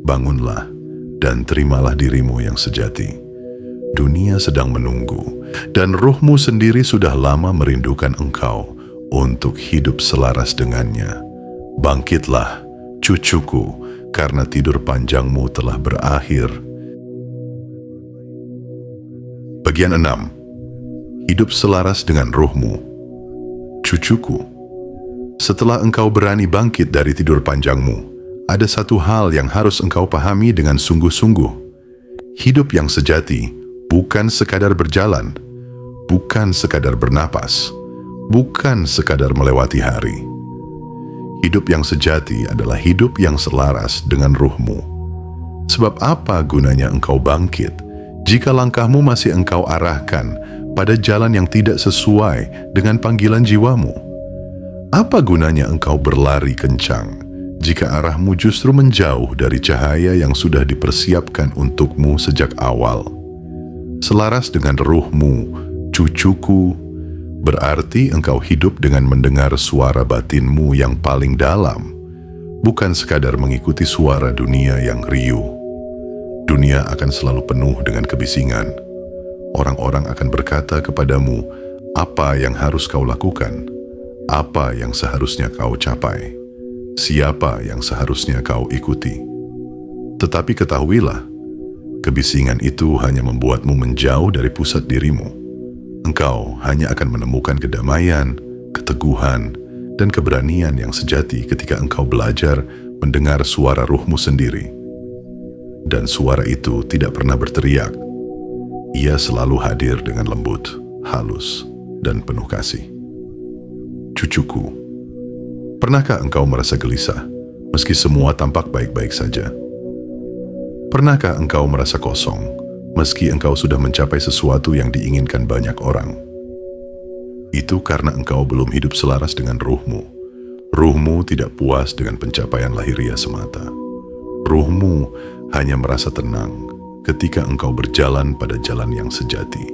Bangunlah dan terimalah dirimu yang sejati. Dunia sedang menunggu, dan ruhmu sendiri sudah lama merindukan engkau untuk hidup selaras dengannya. Bangkitlah, cucuku, karena tidur panjangmu telah berakhir. Bagian 6. Hidup selaras dengan ruhmu. Cucuku, setelah engkau berani bangkit dari tidur panjangmu, ada satu hal yang harus engkau pahami dengan sungguh-sungguh. Hidup yang sejati bukan sekadar berjalan, bukan sekadar bernapas, bukan sekadar melewati hari. Hidup yang sejati adalah hidup yang selaras dengan ruhmu. Sebab apa gunanya engkau bangkit jika langkahmu masih engkau arahkan pada jalan yang tidak sesuai dengan panggilan jiwamu? Apa gunanya engkau berlari kencang jika arahmu justru menjauh dari cahaya yang sudah dipersiapkan untukmu sejak awal? Selaras dengan ruhmu, cucuku, berarti engkau hidup dengan mendengar suara batinmu yang paling dalam, bukan sekadar mengikuti suara dunia yang riuh. Dunia akan selalu penuh dengan kebisingan. Orang-orang akan berkata kepadamu apa yang harus kau lakukan, apa yang seharusnya kau capai, siapa yang seharusnya kau ikuti. Tetapi ketahuilah, kebisingan itu hanya membuatmu menjauh dari pusat dirimu. Engkau hanya akan menemukan kedamaian, keteguhan, dan keberanian yang sejati ketika engkau belajar mendengar suara ruhmu sendiri. Dan suara itu tidak pernah berteriak. Ia selalu hadir dengan lembut, halus, dan penuh kasih. Cucuku, pernahkah engkau merasa gelisah meski semua tampak baik-baik saja? Pernahkah engkau merasa kosong, meski engkau sudah mencapai sesuatu yang diinginkan banyak orang? Itu karena engkau belum hidup selaras dengan ruhmu. Ruhmu tidak puas dengan pencapaian lahiriah semata. Ruhmu hanya merasa tenang, ketika engkau berjalan pada jalan yang sejati,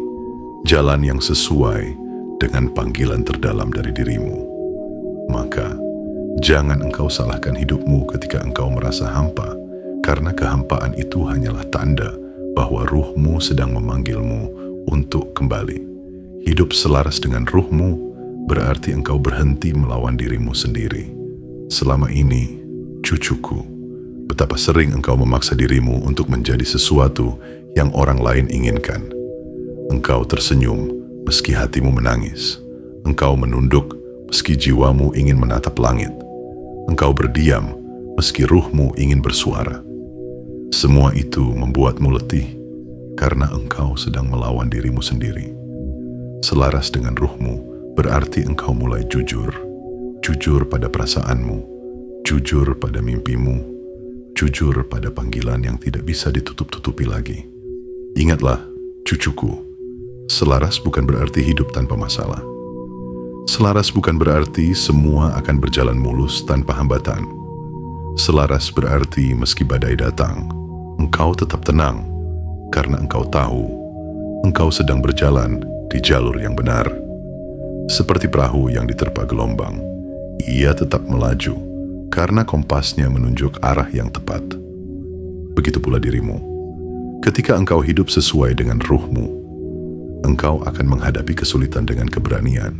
jalan yang sesuai dengan panggilan terdalam dari dirimu. Maka, jangan engkau salahkan hidupmu ketika engkau merasa hampa, karena kehampaan itu hanyalah tanda bahwa ruhmu sedang memanggilmu untuk kembali. Hidup selaras dengan ruhmu berarti engkau berhenti melawan dirimu sendiri. Selama ini, cucuku, betapa sering engkau memaksa dirimu untuk menjadi sesuatu yang orang lain inginkan. Engkau tersenyum meski hatimu menangis. Engkau menunduk meski jiwamu ingin menatap langit. Engkau berdiam meski ruhmu ingin bersuara. Semua itu membuatmu letih karena engkau sedang melawan dirimu sendiri. Selaras dengan ruhmu berarti engkau mulai jujur. Jujur pada perasaanmu, jujur pada mimpimu, jujur pada panggilan yang tidak bisa ditutup-tutupi lagi. Ingatlah, cucuku, selaras bukan berarti hidup tanpa masalah. Selaras bukan berarti semua akan berjalan mulus tanpa hambatan. Selaras berarti meski badai datang, engkau tetap tenang, karena engkau tahu engkau sedang berjalan di jalur yang benar. Seperti perahu yang diterpa gelombang, ia tetap melaju karena kompasnya menunjuk arah yang tepat. Begitu pula dirimu. Ketika engkau hidup sesuai dengan ruhmu, engkau akan menghadapi kesulitan dengan keberanian.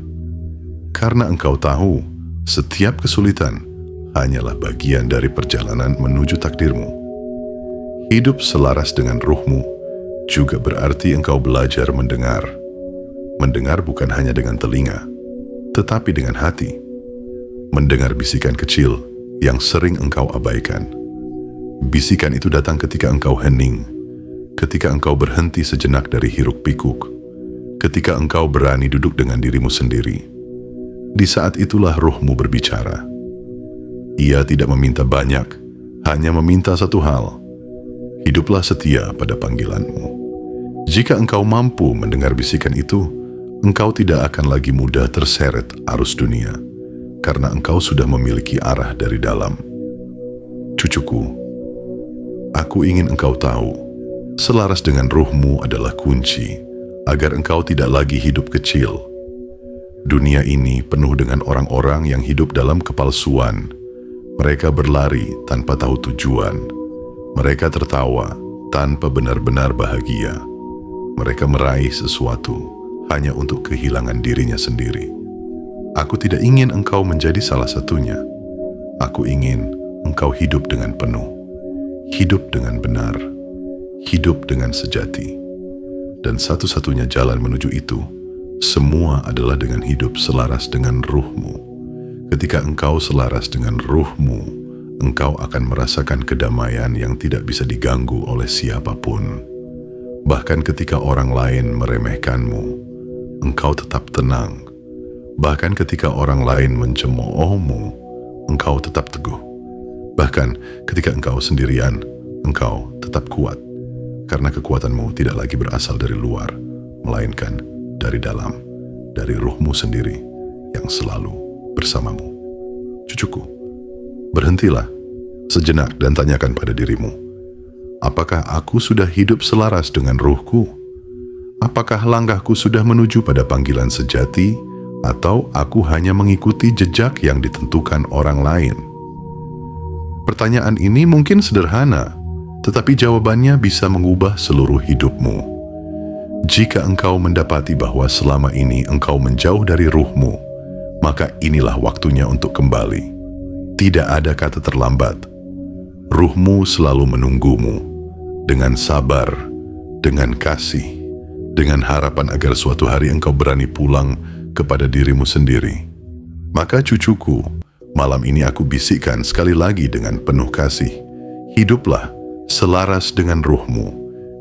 Karena engkau tahu, setiap kesulitan hanyalah bagian dari perjalanan menuju takdirmu. Hidup selaras dengan ruhmu juga berarti engkau belajar mendengar. Mendengar bukan hanya dengan telinga, tetapi dengan hati. Mendengar bisikan kecil yang sering engkau abaikan. Bisikan itu datang ketika engkau hening, ketika engkau berhenti sejenak dari hiruk-pikuk, ketika engkau berani duduk dengan dirimu sendiri. Di saat itulah ruhmu berbicara. Ia tidak meminta banyak, hanya meminta satu hal. Hiduplah setia pada panggilanmu. Jika engkau mampu mendengar bisikan itu, engkau tidak akan lagi mudah terseret arus dunia, karena engkau sudah memiliki arah dari dalam. Cucuku, aku ingin engkau tahu, selaras dengan ruhmu adalah kunci agar engkau tidak lagi hidup kecil. Dunia ini penuh dengan orang-orang yang hidup dalam kepalsuan. Mereka berlari tanpa tahu tujuan. Mereka tertawa tanpa benar-benar bahagia. Mereka meraih sesuatu hanya untuk kehilangan dirinya sendiri. Aku tidak ingin engkau menjadi salah satunya. Aku ingin engkau hidup dengan penuh, hidup dengan benar, hidup dengan sejati. Dan satu-satunya jalan menuju itu, semua adalah dengan hidup selaras dengan ruhmu. Ketika engkau selaras dengan ruhmu, engkau akan merasakan kedamaian yang tidak bisa diganggu oleh siapapun. Bahkan ketika orang lain meremehkanmu, engkau tetap tenang. Bahkan ketika orang lain mencemoohmu, engkau tetap teguh. Bahkan ketika engkau sendirian, engkau tetap kuat. Karena kekuatanmu tidak lagi berasal dari luar, melainkan dari dalam, dari ruhmu sendiri yang selalu bersamamu. Cucuku, berhentilah sejenak dan tanyakan pada dirimu, apakah aku sudah hidup selaras dengan ruhku? Apakah langkahku sudah menuju pada panggilan sejati, atau aku hanya mengikuti jejak yang ditentukan orang lain? Pertanyaan ini mungkin sederhana, tetapi jawabannya bisa mengubah seluruh hidupmu. Jika engkau mendapati bahwa selama ini engkau menjauh dari ruhmu, maka inilah waktunya untuk kembali. Tidak ada kata terlambat. Ruhmu selalu menunggumu dengan sabar, dengan kasih, dengan harapan agar suatu hari engkau berani pulang kepada dirimu sendiri. Maka cucuku, malam ini aku bisikkan sekali lagi dengan penuh kasih. Hiduplah selaras dengan ruhmu.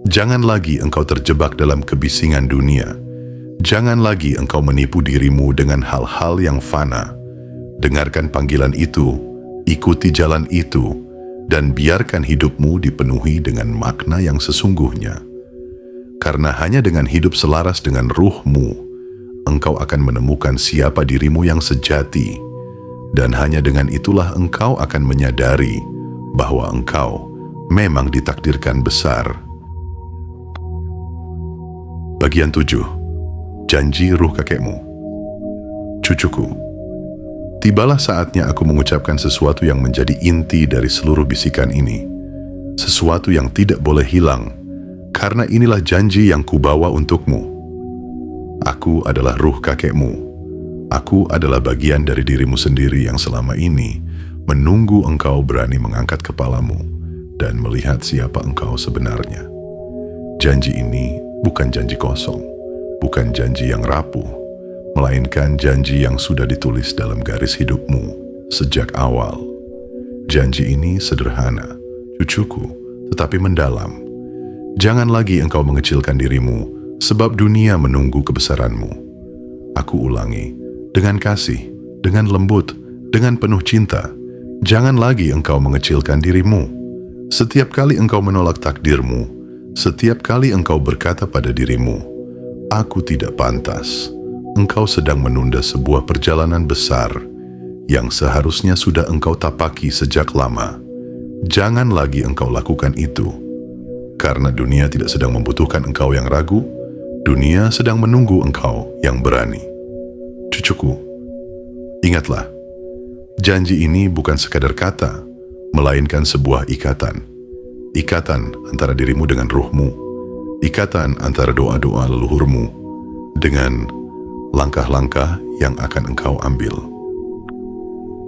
Jangan lagi engkau terjebak dalam kebisingan dunia. Jangan lagi engkau menipu dirimu dengan hal-hal yang fana. Dengarkan panggilan itu, ikuti jalan itu, dan biarkan hidupmu dipenuhi dengan makna yang sesungguhnya. Karena hanya dengan hidup selaras dengan ruhmu, engkau akan menemukan siapa dirimu yang sejati. Dan hanya dengan itulah engkau akan menyadari bahwa engkau memang ditakdirkan besar. Bagian 7. Janji ruh kakekmu. Cucuku, tibalah saatnya aku mengucapkan sesuatu yang menjadi inti dari seluruh bisikan ini. Sesuatu yang tidak boleh hilang, karena inilah janji yang kubawa untukmu. Aku adalah ruh kakekmu. Aku adalah bagian dari dirimu sendiri yang selama ini menunggu engkau berani mengangkat kepalamu dan melihat siapa engkau sebenarnya. Janji ini bukan janji kosong, bukan janji yang rapuh, melainkan janji yang sudah ditulis dalam garis hidupmu sejak awal. Janji ini sederhana, cucuku, tetapi mendalam. Jangan lagi engkau mengecilkan dirimu, sebab dunia menunggu kebesaranmu. Aku ulangi, dengan kasih, dengan lembut, dengan penuh cinta, jangan lagi engkau mengecilkan dirimu. Setiap kali engkau menolak takdirmu, setiap kali engkau berkata pada dirimu, "Aku tidak pantas," engkau sedang menunda sebuah perjalanan besar yang seharusnya sudah engkau tapaki sejak lama. Jangan lagi engkau lakukan itu, karena dunia tidak sedang membutuhkan engkau yang ragu, dunia sedang menunggu engkau yang berani. Cucuku, ingatlah, janji ini bukan sekadar kata, melainkan sebuah ikatan. Ikatan antara dirimu dengan ruhmu, ikatan antara doa-doa leluhurmu dengan langkah-langkah yang akan engkau ambil.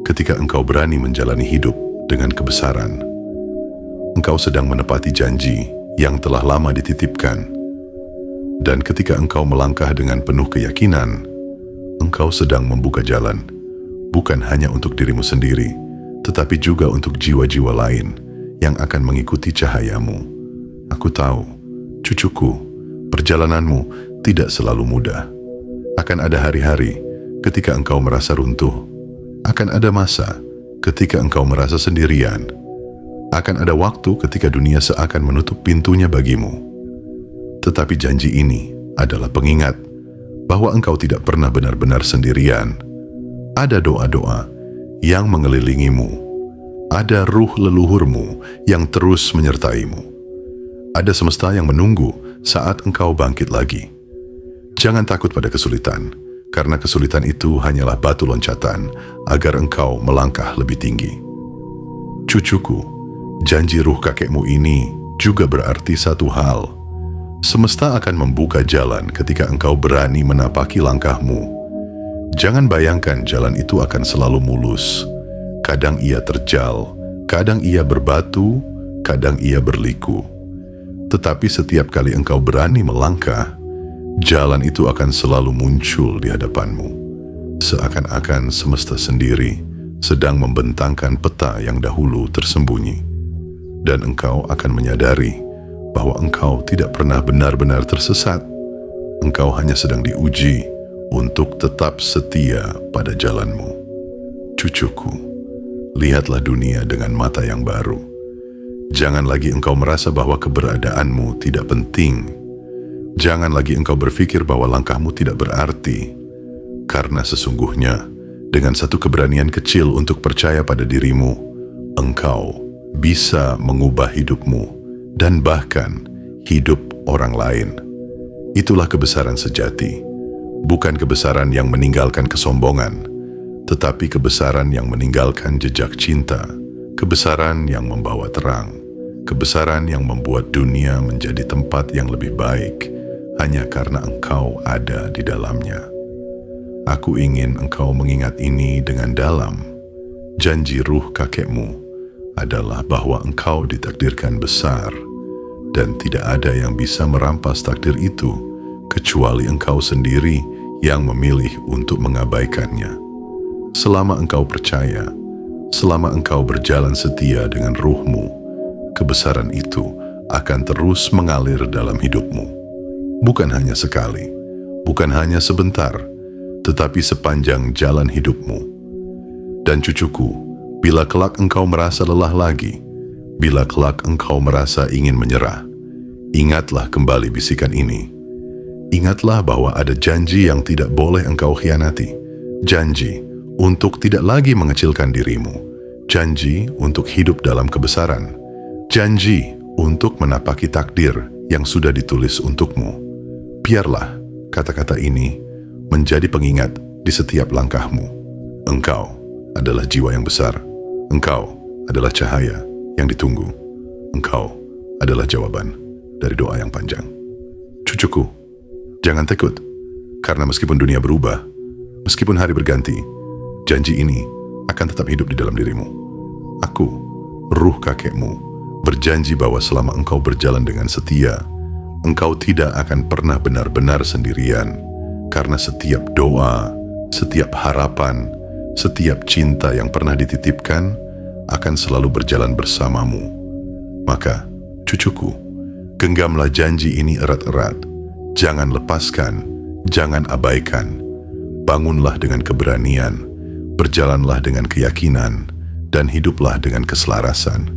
Ketika engkau berani menjalani hidup dengan kebesaran, engkau sedang menepati janji yang telah lama dititipkan. Dan ketika engkau melangkah dengan penuh keyakinan, engkau sedang membuka jalan, bukan hanya untuk dirimu sendiri, tetapi juga untuk jiwa-jiwa lain yang akan mengikuti cahayamu. Aku tahu, cucuku, perjalananmu tidak selalu mudah. Akan ada hari-hari ketika engkau merasa runtuh. Akan ada masa ketika engkau merasa sendirian. Akan ada waktu ketika dunia seakan menutup pintunya bagimu. Tetapi janji ini adalah pengingat bahwa engkau tidak pernah benar-benar sendirian. Ada doa-doa yang mengelilingimu. Ada ruh leluhurmu yang terus menyertaimu. Ada semesta yang menunggu saat engkau bangkit lagi. Jangan takut pada kesulitan, karena kesulitan itu hanyalah batu loncatan agar engkau melangkah lebih tinggi. Cucuku, janji ruh kakekmu ini juga berarti satu hal. Semesta akan membuka jalan ketika engkau berani menapaki langkahmu. Jangan bayangkan jalan itu akan selalu mulus. Kadang ia terjal, kadang ia berbatu, kadang ia berliku. Tetapi setiap kali engkau berani melangkah, jalan itu akan selalu muncul di hadapanmu. Seakan-akan semesta sendiri sedang membentangkan peta yang dahulu tersembunyi. Dan engkau akan menyadari bahwa engkau tidak pernah benar-benar tersesat. Engkau hanya sedang diuji untuk tetap setia pada jalanmu. Cucuku, lihatlah dunia dengan mata yang baru. Jangan lagi engkau merasa bahwa keberadaanmu tidak penting. Jangan lagi engkau berpikir bahwa langkahmu tidak berarti. Karena sesungguhnya, dengan satu keberanian kecil untuk percaya pada dirimu, engkau bisa mengubah hidupmu dan bahkan hidup orang lain. Itulah kebesaran sejati, bukan kebesaran yang meninggalkan kesombongan, tetapi kebesaran yang meninggalkan jejak cinta, kebesaran yang membawa terang, kebesaran yang membuat dunia menjadi tempat yang lebih baik hanya karena engkau ada di dalamnya. Aku ingin engkau mengingat ini dengan dalam. Janji ruh kakekmu adalah bahwa engkau ditakdirkan besar dan tidak ada yang bisa merampas takdir itu kecuali engkau sendiri yang memilih untuk mengabaikannya. Selama engkau percaya, selama engkau berjalan setia dengan ruhmu, kebesaran itu akan terus mengalir dalam hidupmu. Bukan hanya sekali, bukan hanya sebentar, tetapi sepanjang jalan hidupmu. Dan cucuku, bila kelak engkau merasa lelah lagi, bila kelak engkau merasa ingin menyerah, ingatlah kembali bisikan ini. Ingatlah bahwa ada janji yang tidak boleh engkau khianati. Janji untuk tidak lagi mengecilkan dirimu. Janji untuk hidup dalam kebesaran. Janji untuk menapaki takdir yang sudah ditulis untukmu. biarlah kata-kata ini menjadi pengingat di setiap langkahmu. Engkau adalah jiwa yang besar. Engkau adalah cahaya yang ditunggu. Engkau adalah jawaban dari doa yang panjang. Cucuku, jangan takut, karena meskipun dunia berubah, meskipun hari berganti, janji ini akan tetap hidup di dalam dirimu. Aku, ruh kakekmu, berjanji bahwa selama engkau berjalan dengan setia, engkau tidak akan pernah benar-benar sendirian, karena setiap doa, setiap harapan, setiap cinta yang pernah dititipkan akan selalu berjalan bersamamu. Maka, cucuku, genggamlah janji ini erat-erat. Jangan lepaskan, jangan abaikan. Bangunlah dengan keberanian, berjalanlah dengan keyakinan, dan hiduplah dengan keselarasan.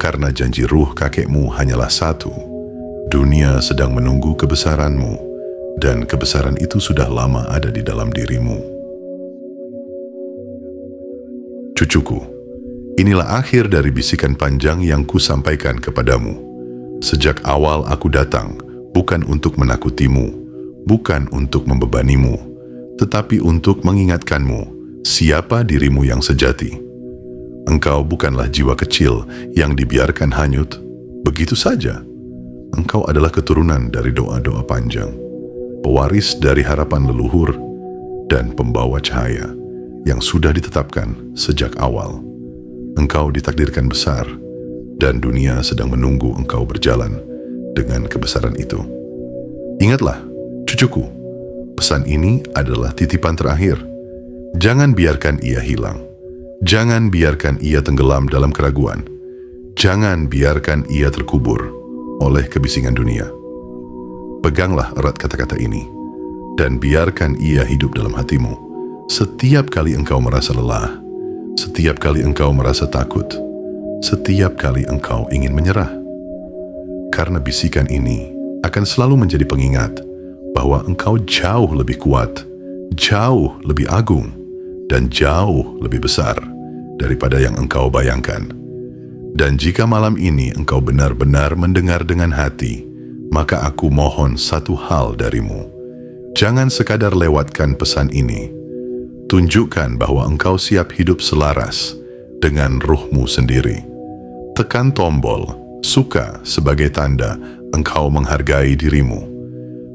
Karena janji ruh kakekmu hanyalah satu. Dunia sedang menunggu kebesaranmu, dan kebesaran itu sudah lama ada di dalam dirimu. Cucuku, inilah akhir dari bisikan panjang yang kusampaikan kepadamu. Sejak awal aku datang, bukan untuk menakutimu, bukan untuk membebanimu, tetapi untuk mengingatkanmu siapa dirimu yang sejati. Engkau bukanlah jiwa kecil yang dibiarkan hanyut begitu saja. Engkau adalah keturunan dari doa-doa panjang, pewaris dari harapan leluhur, dan pembawa cahaya yang sudah ditetapkan sejak awal. Engkau ditakdirkan besar, dan dunia sedang menunggu engkau berjalan dengan kebesaran itu. Ingatlah, cucuku, pesan ini adalah titipan terakhir. Jangan biarkan ia hilang. Jangan biarkan ia tenggelam dalam keraguan. Jangan biarkan ia terkubur oleh kebisingan dunia. Peganglah erat kata-kata ini, dan biarkan ia hidup dalam hatimu. Setiap kali engkau merasa lelah, setiap kali engkau merasa takut, setiap kali engkau ingin menyerah. Karena bisikan ini akan selalu menjadi pengingat bahwa engkau jauh lebih kuat, jauh lebih agung, dan jauh lebih besar daripada yang engkau bayangkan. Dan jika malam ini engkau benar-benar mendengar dengan hati, maka aku mohon satu hal darimu. Jangan sekadar lewatkan pesan ini. Tunjukkan bahwa engkau siap hidup selaras dengan ruhmu sendiri. Tekan tombol suka sebagai tanda engkau menghargai dirimu.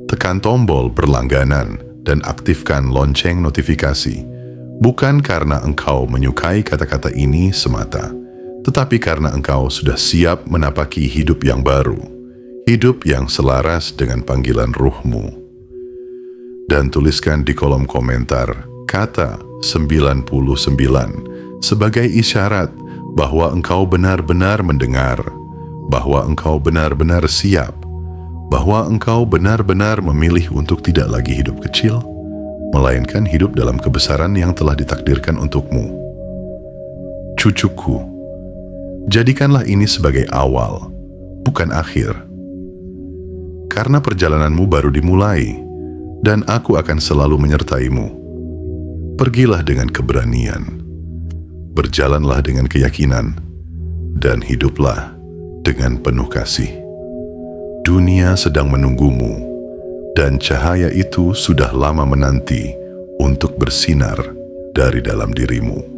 Tekan tombol berlangganan dan aktifkan lonceng notifikasi. Bukan karena engkau menyukai kata-kata ini semata, tetapi karena engkau sudah siap menapaki hidup yang baru, hidup yang selaras dengan panggilan ruhmu. Dan tuliskan di kolom komentar kata 99 sebagai isyarat bahwa engkau benar-benar mendengar, bahwa engkau benar-benar siap, bahwa engkau benar-benar memilih untuk tidak lagi hidup kecil, melainkan hidup dalam kebesaran yang telah ditakdirkan untukmu. Cucuku, jadikanlah ini sebagai awal, bukan akhir. Karena perjalananmu baru dimulai, dan aku akan selalu menyertaimu. Pergilah dengan keberanian, berjalanlah dengan keyakinan, dan hiduplah dengan penuh kasih. Dunia sedang menunggumu, dan cahaya itu sudah lama menanti untuk bersinar dari dalam dirimu.